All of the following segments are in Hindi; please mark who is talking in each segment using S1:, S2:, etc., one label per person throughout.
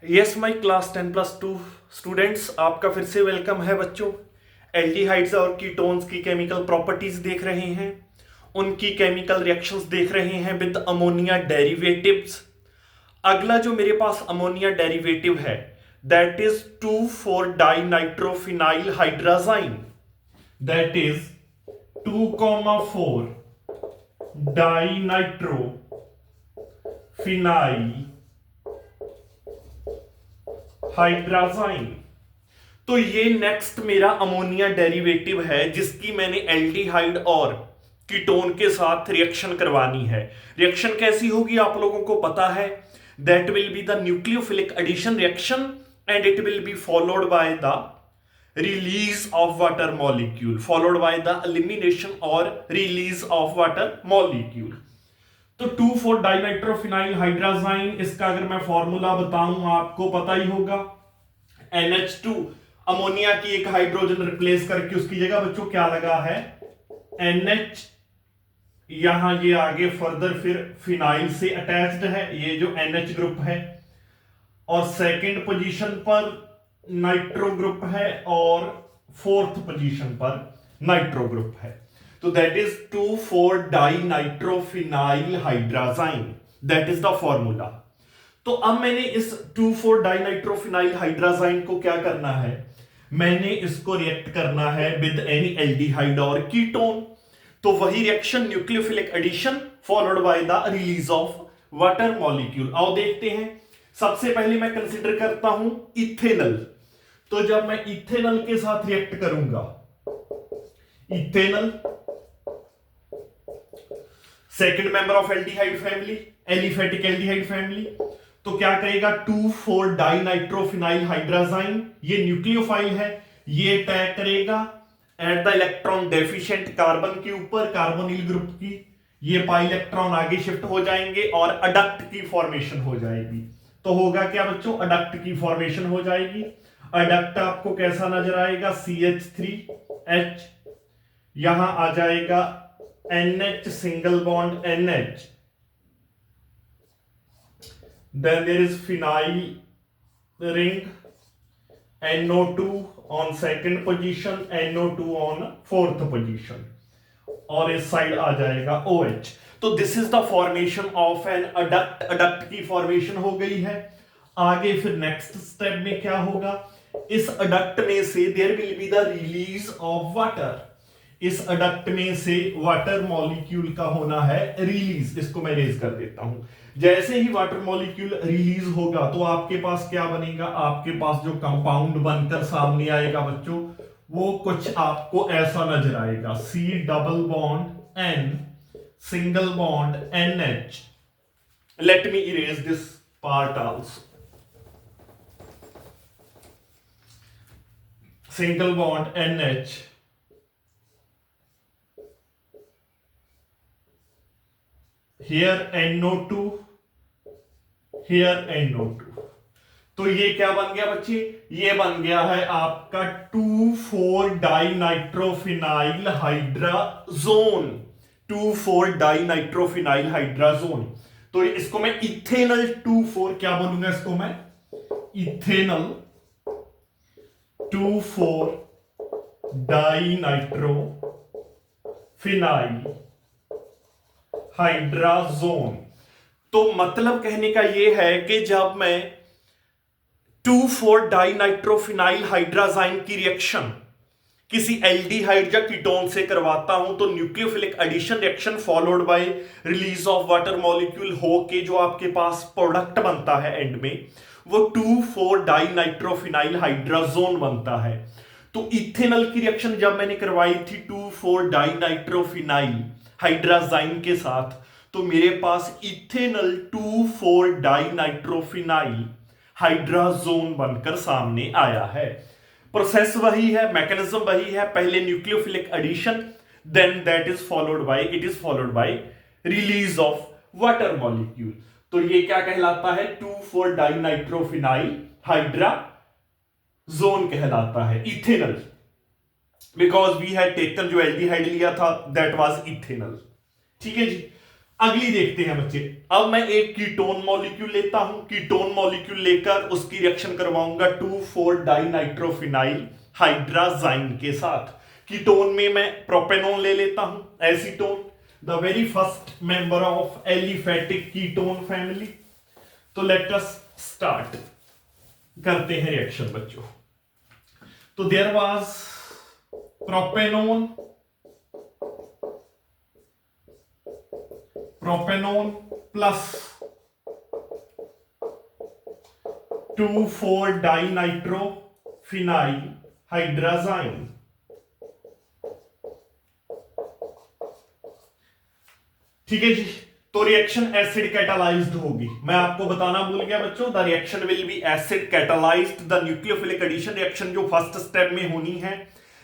S1: यस माई क्लास 10+2 स्टूडेंट्स, आपका फिर से वेलकम है बच्चों। एल्डिहाइड्स और कीटोन्स की केमिकल प्रॉपर्टीज देख रहे हैं, उनकी केमिकल रिएक्शंस देख रहे हैं विद अमोनिया डेरिवेटिव्स। अगला जो मेरे पास अमोनिया डेरिवेटिव है that is two four dinitrophenyl hydrazine, that is two four dinitrophenyl हाइड्राजाइन। तो ये नेक्स्ट मेरा अमोनिया डेरिवेटिव है जिसकी मैंने एल्डिहाइड और कीटोन के साथ रिएक्शन करवानी है। रिएक्शन कैसी होगी आप लोगों को पता है, that will be the nucleophilic addition reaction and it will be followed by the release of water molecule, followed by the elimination और रिलीज ऑफ वाटर मॉलिक्यूल। तो 2,4-डाइनाइट्रोफिनाइल हाइड्राजाइन, इसका अगर मैं फॉर्मूला बताऊं आपको पता ही होगा, NH2 अमोनिया की एक हाइड्रोजन रिप्लेस करके उसकी जगह बच्चों क्या लगा है NH, यहां ये आगे फर्दर फिर फिनाइल से अटैच्ड है, ये जो NH ग्रुप है, और सेकंड पोजीशन पर नाइट्रो ग्रुप है और फोर्थ पोजीशन पर नाइट्रो ग्रुप है। तो that is two four dinitrophenyl hydrazine, that is the formula. तो अब मैंने इस 2,4-डाइनाइट्रोफिनाइल हाइड्राजाइन को क्या करना है, मैंने इसको रिएक्ट करना है विद एनी एल्डिहाइड और कीटोन। तो वही reaction nucleophilic addition followed by the release of water molecule. आओ देखते हैं। सबसे पहले मैं कंसीडर करता हूं इथेनल। तो जब मैं इथेनल के साथ रिएक्ट करूंगा, ethanal second member of aldehyde family, aliphatic aldehyde family, तो क्या करेगा 2,4-डाइनाइट्रोफिनाइल हाइड्राजाइन, ये न्यूक्लियोफाइल है, ये टैग करेगा at the electron deficient carbon के ऊपर, कार्बोनिल ग्रुप की, ये पाई इलेक्ट्रॉन आगे शिफ्ट हो जाएंगे और अडक्ट की फॉर्मेशन हो जाएगी। तो होगा क्या बच्चों, अडक्ट की फॉर्मेशन हो जाएगी। अडक्ट आपको कैसा नजर आएगा, CH3H, यहां आ जाएगा NH single bond NH, then there is phenyl ring, NO2 on second position, NO2 on fourth position, और इस साइड आ जाएगा OH। तो this is the formation of an adduct. Adduct की फॉर्मेशन हो गई है। आगे फिर नेक्स्ट स्टेप में क्या होगा, इस अडक्ट में से there will be the release of water, इस अडक्ट में से वाटर मॉलिक्यूल का होना है रिलीज। इसको मैं रेज कर देता हूं। जैसे ही वाटर मॉलिक्यूल रिलीज होगा तो आपके पास क्या बनेगा, आपके पास जो कंपाउंड बनकर सामने आएगा बच्चों, वो कुछ आपको ऐसा नजर आएगा, C double bond N single bond NH। Let me erase this part also, single bond NH, here NO2, here NO2। तो ये क्या बन गया बच्चे, ये बन गया है आपका 2,4-डाइनाइट्रोफिनाइल हाइड्राजोन, 2,4-डाइनाइट्रोफिनाइल हाइड्राजोन। तो इसको मैं इथेनल 2,4 क्या बोलूंगा, इसको मैं इथेनल 2,4-डाइनाइट्रोफिनाइल हाइड्राजोन। तो मतलब कहने का यह है कि जब मैं 2,4-डाइनाइट्रोफिनाइल हाइड्राजाइन की रिएक्शन किसी एल्डिहाइड या कीटोन से करवाता हूं तो nucleophilic addition reaction followed by release of water molecule हो के जो आपके पास प्रोडक्ट बनता है एंड में, वो 2,4-डाइनाइट्रोफिनाइल हाइड्राजोन बनता है। तो इथेनल की रिएक्शन जब मैंने करवाई थी 2,4-डाइनाइट्रोफिनाइल हाइड्राजाइन के साथ, तो मेरे पास इथेनल 2,4-डाइनाइट्रोफिनाइल हाइड्राजोन बनकर सामने आया है। प्रोसेस वही है, मैकेनिज्म वही है, पहले nucleophilic addition, then that is followed by, it is followed by release of water molecule. तो ये क्या कहलाता है, 2,4-डाइनाइट्रोफिनाइल हाइड्राजोन कहलाता है, ethanal, because we had taken जो एल्डिहाइड लिया था दैट वाज इथेनल। ठीक है जी। अगली देखते हैं बच्चे। अब मैं एक कीटोन मॉलिक्यूल लेता हूं, कीटोन मॉलिक्यूल लेकर उसकी रिएक्शन करवाऊंगा 2,4 डाइनाइट्रोफिनाइल हाइड्राजाइन के साथ। कीटोन में मैं प्रोपेनॉन ले लेता हूं, acetone, the very first member of aliphatic ketone family. तो लेट अस स्टार्ट करते हैं रिएक्शन बच्चों। तो there was propanone plus 2,4 dinitrophenyl hydrazine. ठीक है जी। तो रिएक्शन एसिड कैटालाइज्ड होगी। मैं आपको बताना भूल गया बच्चों, the reaction will be acid catalysed. The nucleophilic addition reaction जो फर्स्ट स्टेप में होनी है,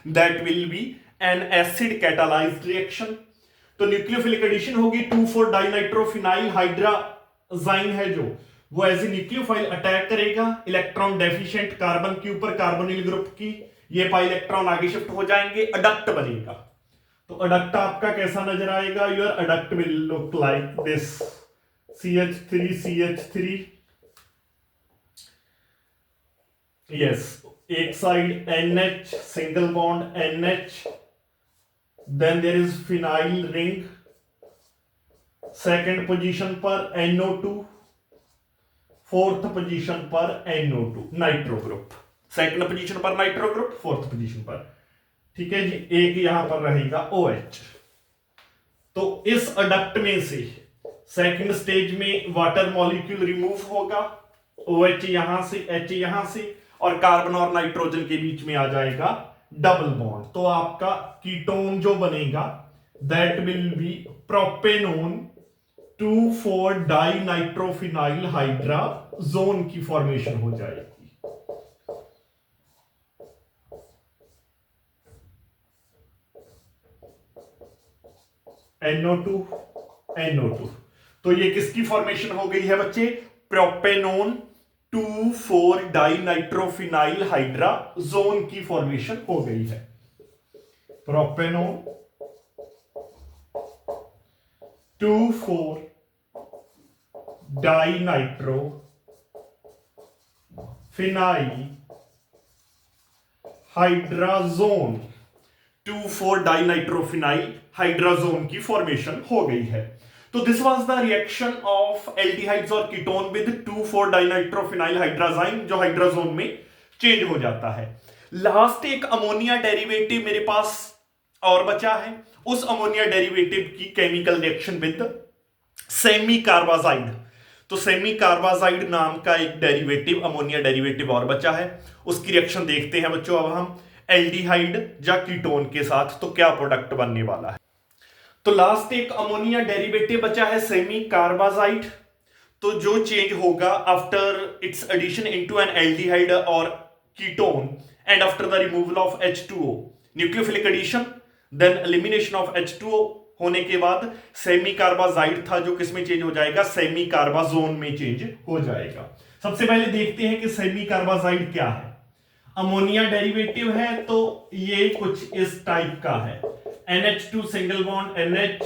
S1: that will be an acid catalysed reaction. तो न्यूक्लियोफिलिक एडिशन होगी 2,4 डाइनाइट्रोफिनाइल हाइड्राजाइन है जो, वो एज ए न्यूक्लियोफाइल अटैक करेगा इलेक्ट्रॉन डेफिशिएंट कार्बन के ऊपर, कार्बोनिल ग्रुप की। ये पाई इलेक्ट्रॉन आगे शिफ्ट हो जाएंगे, अडक्ट बनेगा। तो अडक्ट आपका कैसा नजर आएगा? Your adduct will look like this, CH3 CH3। Yes, एक side NH single bond NH, then there is phenyl ring, second position पर NO2, फोर्थ पोजीशन पर NO2 nitro group, second position पर नाइट्रो ग्रुप, फोर्थ पोजीशन पर। ठीक है जी। एक यहां पर रहेगा OH। तो इस अडक्ट में से सेकंड स्टेज में वाटर मॉलिक्यूल रिमूव होगा, OH यहां से, H यहां से, और कार्बन और नाइट्रोजन के बीच में आ जाएगा डबल बॉन्ड। तो आपका कीटोन जो बनेगा that will B propanone 2,4 dinitrophenyl hydrazone की फॉर्मेशन हो जाएगी। NO2 NO2। तो ये किसकी फॉर्मेशन हो गई है बच्चे? प्रोपेनोन 2,4 डाइनाइट्रोफिनाइल हाइड्राजोन की फॉर्मेशन हो गई है। Propanone 2,4 dinitrophenyl hydrazone, 2,4 dinitrophenyl hydrazone की फॉर्मेशन हो गई है। तो this was the reaction of aldehydes और कीटोन विद 2,4 डाइनाइट्रोफिनाइल हाइड्राजाइन, जो हाइड्राजोन में चेंज हो जाता है। लास्ट एक अमोनिया डेरिवेटिव मेरे पास और बचा है। उस अमोनिया डेरिवेटिव की chemical reaction with semi carbazide. तो सेमी कार्बाजाइड नाम का एक डेरिवेटिव, अमोनिया डेरिवेटिव और बचा है। उसकी रिएक्शन देखते हैं बच्चों अब हम एल्डिहाइड या कीटोन के साथ, तो क्या प्रोडक्ट बनने वाला है। तो लास्ट एक अमोनिया डेरिवेटिव बचा है सेमी कार्बाजाइड। तो जो चेंज होगा after its addition into an aldehyde और ketone and after the removal of H2O, nucleophilic addition then elimination of H2O होने के बाद सेमी कार्बाजाइड था जो किसमें चेंज हो जाएगा? सेमी कार्बाजोन में चेंज हो जाएगा। सबसे पहले देखते हैं कि सेमी कार्बाजाइड क्या है। अमोनिया डेरिवेटिव है तो ये कुछ इस टाइप का है, NH2 single bond NH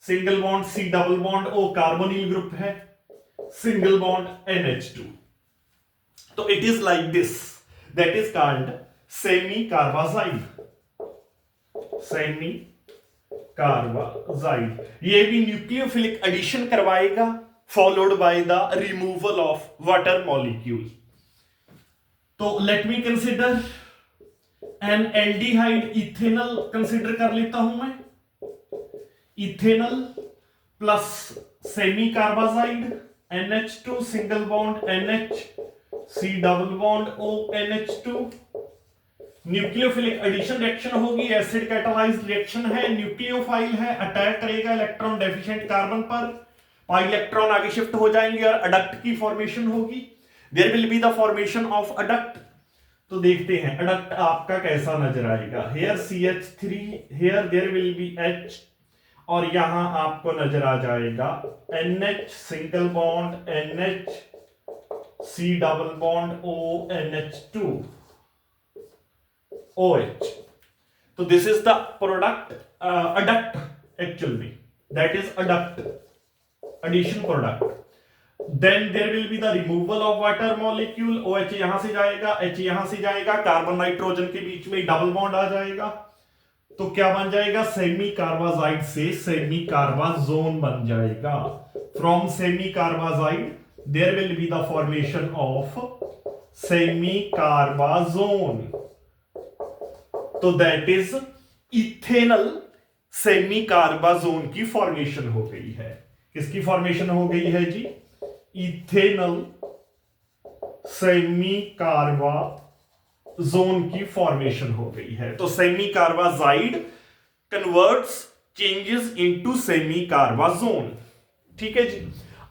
S1: single bond C double bond O, carbonyl group है, सिंगल बॉन्ड NH2। तो it is like this, that is called semicarbazide. Semicarbazide ये भी न्यूक्लियोफिलिक एडिशन करवाएगा followed by the removal of water molecule. तो let me consider an aldehyde, ethanal consider कर लेता हूं मैं, ethanal plus semicarbazide NH2 single bond NH C double bond O NH2। Nucleophilic addition reaction होगी, एसिड कैटालाइज्ड रिएक्शन है, न्यूक्लियोफाइल है, अटैक करेगा इलेक्ट्रॉन डेफिशिएंट कार्बन पर, पाई इलेक्ट्रॉन आगे शिफ्ट हो जाएंगे और अडक्ट की फॉर्मेशन होगी। There will be the formation of adduct. तो देखते हैं अडक्ट आपका कैसा नजर आएगा। Here CH3, here there will be H, और यहां आपको नजर आ जाएगा NH single bond NH C double bond O NH2 OH। तो दिस इज द product adduct actually. that is addition product. Then there will be the removal of water molecule. OH यहां से जाएगा, H यहां से जाएगा, कार्बन नाइट्रोजन के बीच में डबल बॉन्ड आ जाएगा, तो क्या बन जाएगा, सेमी कार्बाजाइड से सेमी कार्बाजोन बन जाएगा. From semi carbazide there will be the formation of semi carbazone. तो that is इथेनल सेमी कार्बाजोन की फॉर्मेशन हो गई है. किसकी फॉर्मेशन हो गई है जी, इथेनल सेमी कार्बाजोन की फॉर्मेशन हो गई है. तो semicarbazide converts changes into semicarbazone. ठीक है जी.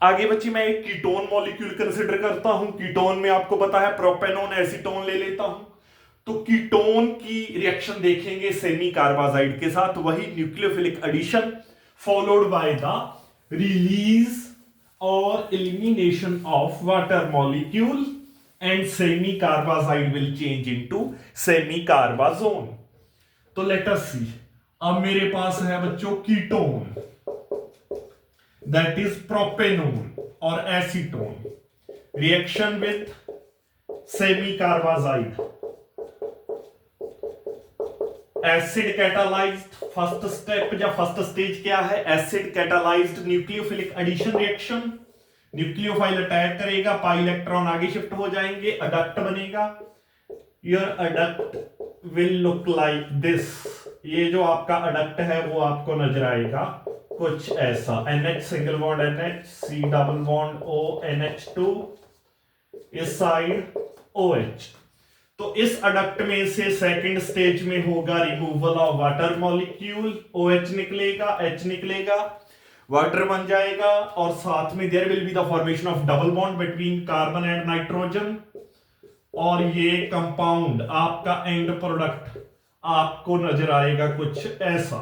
S1: आगे बच्ची मैं एक कीटोन मॉलिक्यूल कंसिडर करता हूं. कीटोन में आपको पता है प्रोपेनोन एसीटोन ले लेता हूं. तो कीटोन की रिएक्शन देखेंगे सेमी कार्बाजाइड के साथ, वही nucleophilic addition followed by the release और elimination of water molecule and semicarbazide will change into semicarbazone. तो लेट अस सी. अब मेरे पास है बच्चों ketone, that is propanone or acetone, reaction with semi-carbazide, acid catalyzed. First step या फर्स्ट स्टेज क्या है, acid catalysed nucleophilic addition reaction. Nucleophile attack करेगा, पाई इलेक्ट्रॉन आगे शिफ्ट हो जाएंगे, अडक्ट बनेगा. Your adduct will look like this. ये जो आपका अडक्ट है वो आपको नजर आएगा कुछ ऐसा. NH single bond NH, C double bond O, NH2, इस साइड OH. तो इस अडक्ट में से सेकंड स्टेज में होगा removal of water molecule. OH निकलेगा, H निकलेगा, वाटर बन जाएगा, और साथ में there will be the formation of double bond between carbon and nitrogen. और ये कंपाउंड आपका एंड प्रोडक्ट आपको नजर आएगा कुछ ऐसा.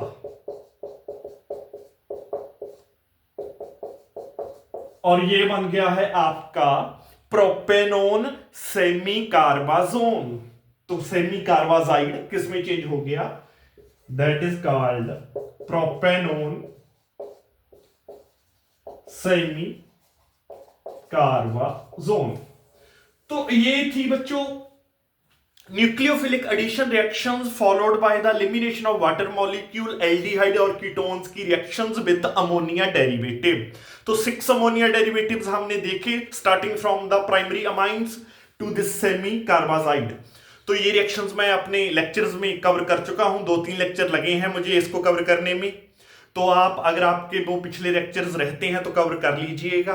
S1: और ये बन गया है आपका प्रोपेनोन सेमी कार्बाजोन. तो सेमी कार्बाजाइड किस में चेंज हो गया, that is called propanone semicarbazone. तो ये थी बच्चों nucleophilic addition reactions followed by the elimination of water molecule, aldehyde और कीटोन्स की रिएक्शंस विद अमोनिया डेरिवेटिव. तो 6 अमोनिया डेरिवेटिव्स हमने देखे, starting from the primary amines to this semicarbazide. तो ये रिएक्शंस मैं अपने लेक्चर्स में कवर कर चुका हूं. 2-3 लेक्चर लगे हैं मुझे इसको कवर करने में. तो आप अगर आपके वो पिछले लेक्चर्स रहते हैं तो कवर कर लीजिएगा.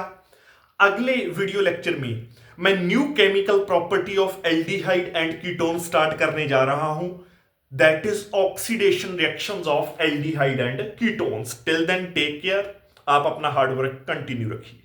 S1: अगले वीडियो लेक्चर में मैं new chemical property of aldehyde and ketone start करने जा रहा हूं, that is oxidation reactions of aldehyde and ketones. Till then take care. आप अपना हार्ड वर्क कंटिन्यू रखिए.